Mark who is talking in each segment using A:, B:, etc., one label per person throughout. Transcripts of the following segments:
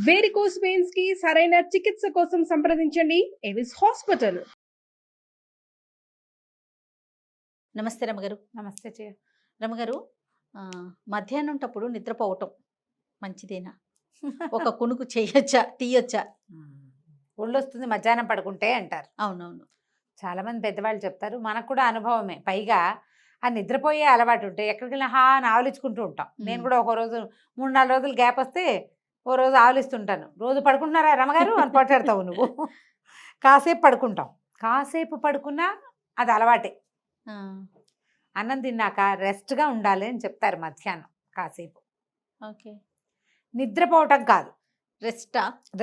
A: Varicose veins కి సరైన చికిత్స కోసం సంప్రదించండి ఎవిస్ హాస్పిటల్.
B: నమస్తే రమగారు.
C: నమస్తే చే
B: రమగారు, మధ్యాహ్నంటప్పుడు నిద్రపోవటం మంచిదేనా? ఒక కునుకు చేయొచ్చా, తీయొచ్చా?
C: ఒళ్ళొస్తుంది మధ్యాహ్నం పడుకుంటే అంటారు.
B: అవునవును,
C: చాలామంది పెద్దవాళ్ళు చెప్తారు. మనకు కూడా అనుభవమే. పైగా ఆ నిద్రపోయే అలవాటు ఉంటే ఎక్కడికి వెళ్ళినా అని ఆవలించుకుంటూ ఉంటాం. నేను కూడా ఒక రోజు 3-4 రోజులు గ్యాప్ వస్తే ఓ రోజు ఆవలిస్తుంటాను. రోజు పడుకుంటున్నారా రమగారు అని పోటాడతావు నువ్వు. కాసేపు పడుకుంటాం. కాసేపు పడుకున్నా అది అలవాటే. అన్నం తిన్నాక రెస్ట్గా ఉండాలి అని చెప్తారు మధ్యాహ్నం కాసేపు.
B: ఓకే,
C: నిద్రపోవటం కాదు,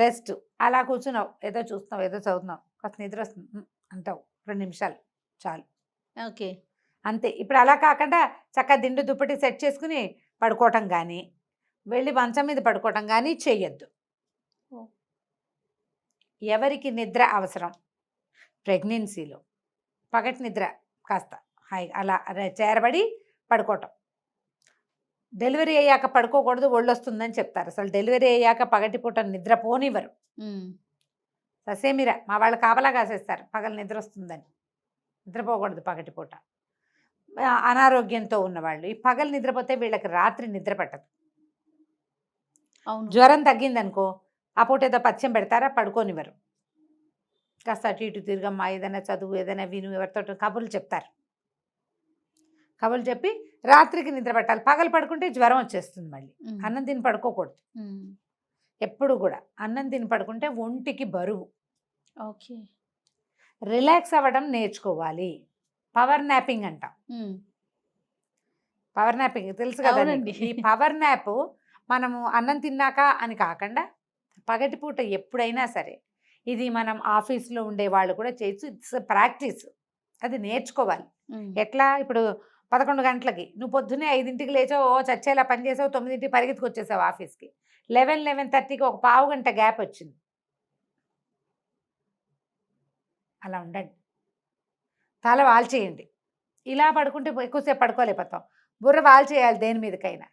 B: రెస్ట్.
C: అలా కూర్చున్నావు, ఏదో చూస్తున్నావు, ఏదో చదువుతున్నావు, కాస్త నిద్ర వస్తుంది అంటావు, 2 నిమిషాలు చాలు.
B: ఓకే,
C: అంతే. ఇప్పుడు అలా కాకుండా చక్కగా దిండు దుప్పటి సెట్ చేసుకుని పడుకోవటం కానీ, వెళ్ళి మంచం మీద పడుకోవటం కానీ చెయ్యొద్దు. ఎవరికి నిద్ర అవసరం? ప్రెగ్నెన్సీలో పగటి నిద్ర కాస్త హాయి అలా చేరబడి పడుకోవటం. డెలివరీ అయ్యాక పడుకోకూడదు, ఒళ్ళు వస్తుందని చెప్తారు. అసలు డెలివరీ అయ్యాక పగటిపూట నిద్ర పోనివ్వరు. ససేమిరా మా వాళ్ళు కాపలా కాసేస్తారు పగలు నిద్ర వస్తుందని. నిద్రపోకూడదు పగటిపూట. అనారోగ్యంతో ఉన్నవాళ్ళు ఈ పగలు నిద్రపోతే వీళ్ళకి రాత్రి నిద్ర పట్టదు. జ్వరం తగ్గిందనుకో ఆ పూట ఏదో పథ్యం పెడతారా, పడుకోనివ్వరు. కాస్త అటు ఇటు తిరగమ్మా, ఏదైనా చదువు, ఏదైనా విను, ఎవరితో కబుర్లు చెప్తారు. కబుర్లు చెప్పి రాత్రికి నిద్ర పట్టాలి. పగలు పడుకుంటే జ్వరం వచ్చేస్తుంది. మళ్ళీ అన్నం తిని పడుకోకూడదు. ఎప్పుడు కూడా అన్నం తిని పడుకుంటే ఒంటికి బరువు.
B: ఓకే,
C: రిలాక్స్ అవ్వడం నేర్చుకోవాలి. పవర్ నాపింగ్ అంటాం. పవర్ నాపింగ్ తెలుసు కదండి. ఈ పవర్ నాప్ మనము అన్నం తిన్నాక అని కాకుండా పగటిపూట ఎప్పుడైనా సరే, ఇది మనం ఆఫీస్లో ఉండే వాళ్ళు కూడా చేయొచ్చు. ఇట్స్ ప్రాక్టీస్, అది నేర్చుకోవాలి. ఎట్లా? ఇప్పుడు 11 గంటలకి నువ్వు పొద్దున్నే 5ంటికి లేచావు, చచ్చేలా పని చేసావు, 9ంటికి పరిగెత్తుకు వచ్చేసావు ఆఫీస్కి. 11-11:30కి ఒక పావు గంట గ్యాప్ వచ్చింది. అలా ఉండండి. తల వాల్చేయండి. ఇలా పడుకుంటే ఎక్కువసేపు పడుకోలేకపోతాం. బుర్ర వాల్చేయాలి దేని మీదకైనా.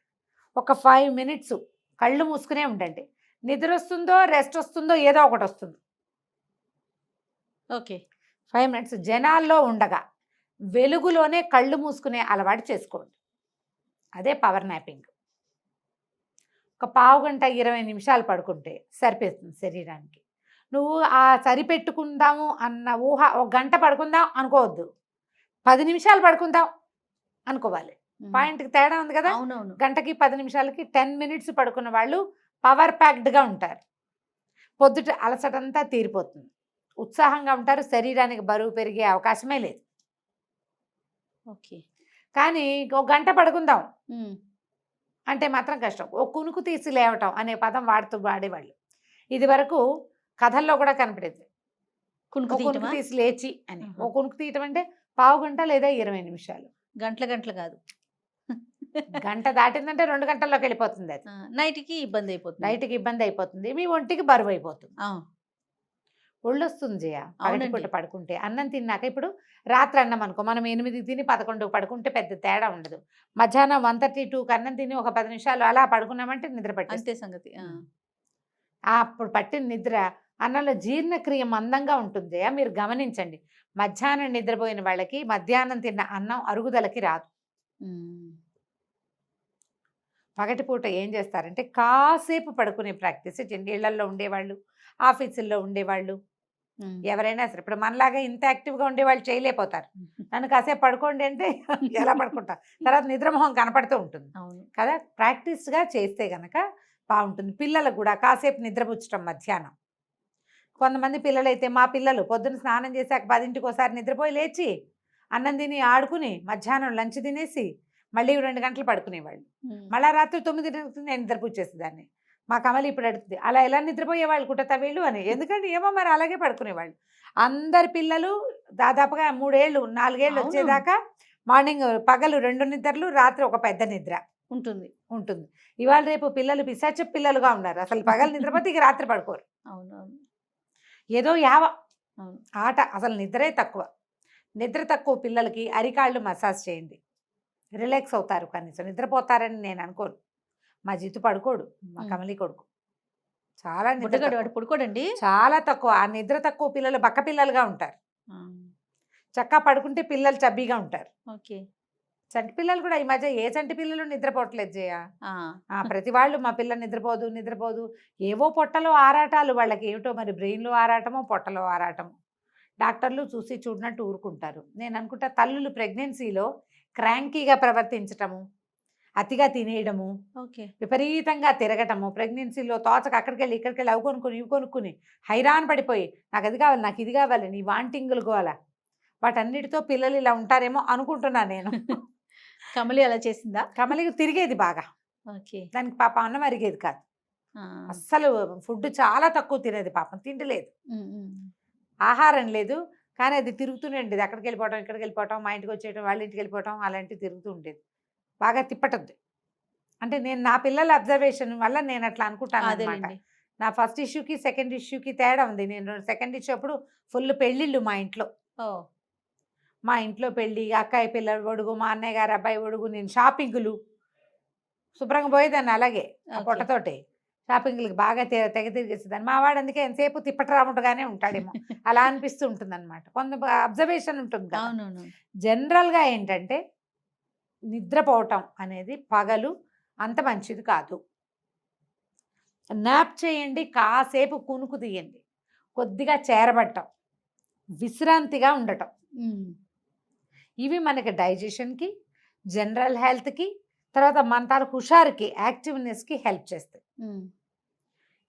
C: ఒక 5 మినిట్స్ కళ్ళు మూసుకునే ఉండండి. నిద్ర వస్తుందో, రెస్ట్ వస్తుందో, ఏదో ఒకటి వస్తుంది.
B: ఓకే,
C: 5 మినిట్స్ జనాల్లో ఉండగా వెలుగులోనే కళ్ళు మూసుకునే అలవాటు చేసుకోండి. అదే పవర్ నాపింగ్. ఒక పావు గంట 20 నిమిషాలు పడుకుంటే సరిపోతుంది శరీరానికి. నువ్వు ఆ సరిపెట్టుకుందాము అన్న ఊహ, 1 గంట పడుకుందాం అనుకోవద్దు, 10 నిమిషాలు పడుకుందాం అనుకోవాలి. పాయింట్కి తేడా ఉంది కదా.
B: అవునవును,
C: గంటకి 10 నిమిషాలకి 10 మినిట్స్ పడుకున్న వాళ్ళు పవర్ ప్యాక్డ్గా ఉంటారు. పొద్దుట అలసటంతా తీరిపోతుంది, ఉత్సాహంగా ఉంటారు. శరీరానికి బరువు పెరిగే అవకాశమే లేదు.
B: ఓకే,
C: కానీ 1 గంట పడుకుందాం అంటే మాత్రం కష్టం. ఓ కునుకు తీసి లేవటం అనే పదం వాడేవాళ్ళు. ఇది వరకు కథల్లో కూడా కనపడేది. కునుకు తీసి లేచి అని. ఓ కునుకు తీయటం అంటే పావు గంట లేదా 20 నిమిషాలు.
B: గంటలు కాదు.
C: గంట దాటిందంటే 2 గంటల్లోకి వెళ్ళిపోతుంది. అది
B: నైట్కి ఇబ్బంది అయిపోతుంది. మీ ఒంటికి బరువు అయిపోతుంది. ఒళ్ళు వస్తుంది జయ పగటిపూట పడుకుంటే. అన్నం తిన్నాక ఇప్పుడు రాత్రి అన్నం అనుకో, మనం 8కి తిని 11కి పడుకుంటే పెద్ద తేడా ఉండదు. మధ్యాహ్నం 1:32కి అన్నం తిని ఒక 10 నిమిషాలు అలా పడుకున్నామంటే నిద్ర పట్టే సంగతి. అప్పుడు పట్టిన నిద్ర అన్నంలో జీర్ణక్రియ మందంగా ఉంటుంది జయ. మీరు గమనించండి, మధ్యాహ్నం నిద్రపోయిన వాళ్ళకి మధ్యాహ్నం తిన్న అన్నం అరుగుదలకి రాదు. పగటిపూట ఏం చేస్తారంటే కాసేపు పడుకునే ప్రాక్టీస్ చేయండి. ఇళ్లల్లో ఉండేవాళ్ళు, ఆఫీసుల్లో ఉండేవాళ్ళు, ఎవరైనా సరే. ఇప్పుడు మనలాగా ఇంత యాక్టివ్గా ఉండేవాళ్ళు చేయలేకపోతారు. నన్ను కాసేపు పడుకోండి అంటే ఎలా పడుకుంటా, తర్వాత నిద్రమోహం కనపడుతూ ఉంటుంది కదా. ప్రాక్టీస్గా చేస్తే గనక బాగుంటుంది. పిల్లలకు కూడా కాసేపు నిద్రపుచ్చటం మధ్యాహ్నం. కొంతమంది పిల్లలైతే, మా పిల్లలు పొద్దున్న స్నానం చేశాక 10ంటికి ఒకసారి నిద్రపోయి లేచి అన్నం తిని ఆడుకుని మధ్యాహ్నం లంచ్ తినేసి మళ్ళీ 2 గంటలు పడుకునేవాళ్ళు. మళ్ళీ రాత్రి 9ంటికి నేను నిద్రపుచ్చేసేదాన్ని. మా కమలి ఇప్పుడు అడుగుతుంది, అలా ఎలా నిద్రపోయేవాళ్ళు కుట్టతా వీళ్ళు అని. ఎందుకంటే ఏమో మరి అలాగే పడుకునేవాళ్ళు. అందరి పిల్లలు దాదాపుగా 3 ఏళ్ళు 4 ఏళ్ళు వచ్చేదాకా మార్నింగ్ పగలు 2 నిద్రలు, రాత్రి ఒక పెద్ద నిద్ర ఉంటుంది. ఇవాళ రేపు పిల్లలు పిశాచ పిల్లలుగా ఉన్నారు. అసలు పగలు నిద్రపోతే ఇక రాత్రి పడుకోరు. ఏదో ఆట. అసలు నిద్రే తక్కువ. నిద్ర తక్కువ పిల్లలకి అరికాళ్ళు మసాజ్ చేయండి, రిలాక్స్ అవుతారు. కనీసం నిద్రపోతారని నేను అనుకోను. మా జిత్తు పడుకోడు, మా కమలి కొడుకు చాలా నిద్ర
C: బుడ్డగాడు
B: తక్కువ.
C: వాడు పడుకోడండి.
B: చాలా తక్కువ. ఆ నిద్ర తక్కువ పిల్లలు బక్క పిల్లలుగా ఉంటారు. చక్కా పడుకుంటే పిల్లలు చబ్బీగా ఉంటారు.
C: ఓకే.
B: చంటి పిల్లలు కూడా ఈ మధ్య ఏ చంటి పిల్లలు నిద్రపోవట్లేదు జయ. ప్రతి వాళ్ళు మా పిల్ల నిద్రపోదు ఏవో పొట్టలో ఆరాటాలు, వాళ్ళకి ఏమిటో మరి బ్రెయిన్లో ఆరాటమో పొట్టలో ఆరాటమో. డాక్టర్లు చూసి చూడనట్టు ఊరుకుంటారు. నేను అనుకుంటా తల్లులు ప్రెగ్నెన్సీలో క్రాంకీగా ప్రవర్తించటము, అతిగా తినేయడము,
C: ఓకే.
B: విపరీతంగా తిరగటము, ప్రెగ్నెన్సీలో తోచక అక్కడికి వెళ్ళి ఇక్కడికి వెళ్ళి అవి కొనుక్కొని ఇవి కొనుక్కుని హైరాన్ పడిపోయి నాకు అది కావాలి నాకు ఇది కావాలి నీ వాంటింగులు గోల, వాటన్నిటితో పిల్లలు ఇలా ఉంటారేమో అనుకుంటున్నాను నేను.
C: కమలి అలా చేసిందా?
B: కమలికి తిరిగేది బాగా.
C: ఓకే.
B: దానికి పాపం అన్నం అరిగేది కాదు. అస్సలు ఫుడ్ చాలా తక్కువ తినేది, పాపం తింటలేదు, ఆహారం లేదు. కానీ అది తిరుగుతూనే ఉండేది. అక్కడికి వెళ్ళిపోవటం ఇక్కడికి వెళ్ళిపోవటం, మా ఇంటికి వచ్చేయటం వాళ్ళ ఇంటికి వెళ్ళిపోవటం, అలాంటివి తిరుగుతూ ఉండేది. బాగా తిప్పటద్దు. అంటే నేను నా పిల్లల అబ్జర్వేషన్ వల్ల నేను అట్లా అనుకుంటాను అనమాట.
C: అదేలేండి.
B: నా ఫస్ట్ ఇష్యూకి సెకండ్ ఇష్యూకి తేడా ఉంది. నేను సెకండ్ ఇష్యూ అప్పుడు ఫుల్ పెళ్ళిళ్ళు మా ఇంట్లో.
C: ఓ.
B: మా ఇంట్లో పెళ్ళి, అక్కయ్య పిల్లల ఒడుగు, మా అన్నయ్య గారు అబ్బాయి ఒడుగు, నేను షాపింగులు శుభ్రంగా పోయేదాన్ని. అలాగే ఆ
C: ఓకే.
B: పొట్టతోటి షాపింగ్లకి బాగా తెగ తిరిగేసేదాన్ని. మా వాడు అందుకే ఎంతసేపు తిప్పటరాముట్టుగానే ఉంటాడేమో అలా అనిపిస్తూ ఉంటుంది అనమాట. కొంత అబ్జర్వేషన్ ఉంటుంది కదా.
C: అవునవును.
B: జనరల్గా ఏంటంటే నిద్రపోవటం అనేది పగలు అంత మంచిది కాదు. నాప్ చేయండి, కాసేపు కునుకు తీయండి, కొద్దిగా చేరబట్టం, విశ్రాంతిగా ఉండటం, ఇవి మనకి డైజెషన్కి, జనరల్ హెల్త్కి, తర్వాత మన తాలూకు హుషారుకి, యాక్టివ్నెస్కి హెల్ప్ చేస్తాయి.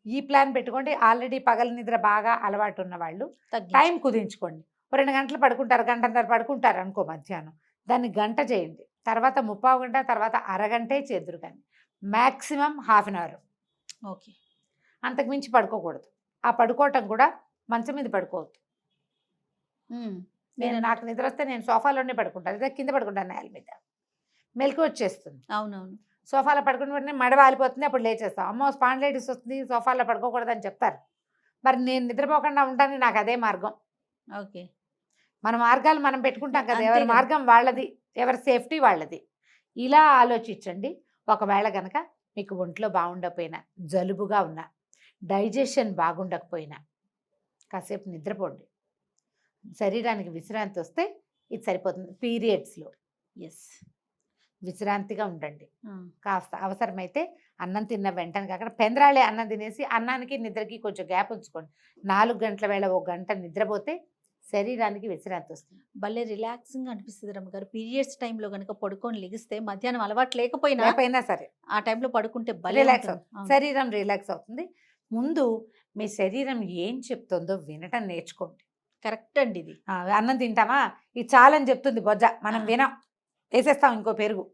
B: ఈ ప్లాన్ పెట్టుకోండి. ఆల్రెడీ పగల నిద్ర బాగా అలవాటు ఉన్న వాళ్ళు టైం కుదించుకోండి. 2 గంటలు పడుకుంటారు, గంటన్నర పడుకుంటారు అనుకో మధ్యాహ్నం, దాన్ని గంట చేయండి, తర్వాత 30 గంట, తర్వాత అరగంటే చేదురు. కానీ మ్యాక్సిమం ½ అన్ అవర్,
C: ఓకే.
B: అంతకుమించి పడుకోకూడదు. ఆ పడుకోవటం కూడా మంచం మీద పడుకోవద్దు. నాకు నిద్ర వస్తే నేను సోఫాలోనే పడుకుంటాను, లేదా కింద పడుకుంటాను నేల మీద, మెలకు వచ్చేస్తుంది.
C: అవునవును.
B: సోఫాలో పడుకుని వెంటనే మడ వాలిపోతుంది, అప్పుడు లేచేస్తాం. అమ్మో స్పాండిలైటిస్ వస్తుంది, సోఫాలో పడుకోకూడదని చెప్తారు. మరి నేను నిద్రపోకుండా ఉండడానికి నాకు అదే మార్గం.
C: ఓకే.
B: మన మార్గాలు మనం పెట్టుకుంటాం కదా,
C: అంతే
B: ఎవరి
C: కదా.
B: మార్గం వాళ్ళది, ఎవరి సేఫ్టీ వాళ్ళది. ఇలా ఆలోచించండి. ఒకవేళ కనుక మీకు ఒంట్లో బాగుండకపోయినా, జలుబుగా ఉన్నా, డైజెషన్ బాగుండకపోయినా కాసేపు నిద్రపోండి. శరీరానికి విశ్రాంతి వస్తే ఇది సరిపోతుంది. పీరియడ్స్లో
C: ఎస్.
B: విశ్రాంతిగా ఉండండి. కాస్త అవసరమైతే అన్నం తిన్న వెంటనే కాకుండా పెందరాళే అన్నం తినేసి అన్నానికి నిద్రకి కొంచెం గ్యాప్ ఉంచుకోండి. 4 గంటల వేళ 1 గంట నిద్రపోతే శరీరానికి విశ్రాంతి వస్తుంది.
C: భలే రిలాక్సింగ్ అనిపిస్తుంది రమ్మగారు. పీరియడ్స్ టైంలో కనుక పడుకొని లెగిస్తే మధ్యాహ్నం అలవాటు లేకపోయినా
B: లేకపోయినా సరే
C: ఆ టైంలో పడుకుంటే భలే
B: రిలాక్స్
C: ఉంటుంది. అవును.
B: శరీరం రిలాక్స్ అవుతుంది. ముందు మీ శరీరం ఏం చెప్తుందో వినటం నేర్చుకోండి.
C: కరెక్ట్ అండి ఇది.
B: అన్నం తింటామా, ఇది చాలని చెప్తుంది బొజ్జ, మనం వినం, వేసేస్తాం ఇంకో పెరుగు,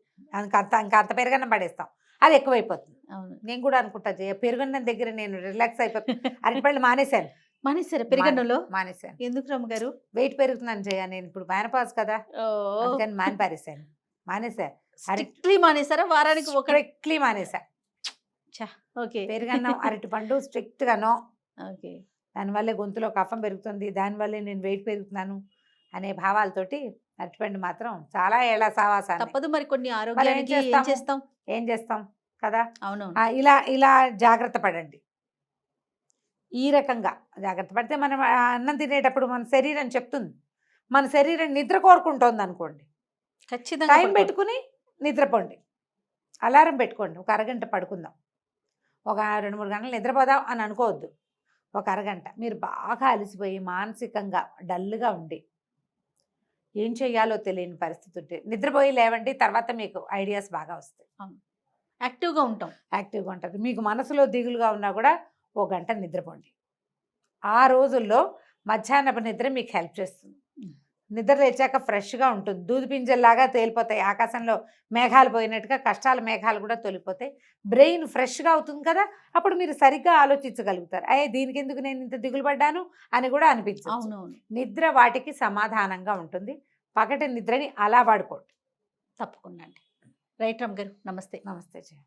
B: ఇంకా అంత పెరుగన్నం పడేస్తాం, అది ఎక్కువైపోతుంది.
C: అవును.
B: నేను కూడా అనుకుంటా జయ, పెరుగన్నం దగ్గర నేను రిలాక్స్ అయిపోతాను. అరటిపళ్ళు మానేశాను.
C: మానేసారా పెరిగన్నంలో?
B: మానేశాను.
C: ఎందుకు రమ్మగారు?
B: వెయిట్ పెరుగుతున్నాను జయ, నేను ఇప్పుడు మేనపాజ్ కదా, అందుకని మానేశాను.
C: స్ట్రిక్ట్లీ మానేసారా? వారానికి ఒక
B: స్ట్రిక్ట్లీ మానేసా.
C: ఓకే.
B: పెరుగన్నం, అరటిపండు స్ట్రిక్ట్గా నో.
C: ఓకే.
B: దానివల్లే గొంతులో కఫం పెరుగుతుంది, దానివల్లే నేను వెయిట్ పెరుగుతున్నాను అనే భావాలతోటి అరటిపండు మాత్రం చాలా ఏళ్ళ సావాసాన్ని.
C: తప్పదు మరి, కొన్ని ఆరోగ్యానికి ఏం చేస్తాం కదా.
B: అవును. ఇలా జాగ్రత్త పడండి. ఈ రకంగా జాగ్రత్త పడితే మనం అన్నం తినేటప్పుడు మన శరీరం చెప్తుంది, మన శరీరం నిద్ర కోరుకుంటోంది అనుకోండి,
C: ఖచ్చితంగా
B: టైం పెట్టుకుని నిద్రపోండి. అలారం పెట్టుకోండి, ఒక అరగంట పడుకుందాం, ఒక 2-3 గంటలు నిద్రపోదాం అని అనుకోవద్దు. ఒక అరగంట మీరు బాగా అలసిపోయి మానసికంగా డల్గా ఉండి ఏం చేయాలో తెలియని పరిస్థితి ఉంటే నిద్రపోయి లేవండి, తర్వాత మీకు ఐడియాస్ బాగా వస్తాయి.
C: యాక్టివ్గా
B: ఉంటుంది. మీకు మనసులో దిగులుగా ఉన్నా కూడా 1 గంట నిద్రపోండి. ఆ రోజుల్లో మధ్యాహ్నపు నిద్ర మీకు హెల్ప్ చేస్తుంది. నిద్ర లేచాక ఫ్రెష్గా ఉంటుంది, దూది పింజల్లాగా తేలిపోతాయి, ఆకాశంలో మేఘాలు పోయినట్టుగా కష్టాల మేఘాలు కూడా తొలిపోతాయి, బ్రెయిన్ ఫ్రెష్గా అవుతుంది కదా. అప్పుడు మీరు సరిగ్గా ఆలోచించగలుగుతారు. దీనికి ఎందుకు నేను ఇంత దిగులు పడ్డాను అని కూడా అనిపించదు.
C: అవునవును.
B: నిద్ర వాటికి సమాధానంగా ఉంటుంది. పగటి నిద్రని అలా వాడుకోండి.
C: తప్పకుండా అండి. రైట్ రమ్ గారు, నమస్తే.
B: నమస్తే జయ.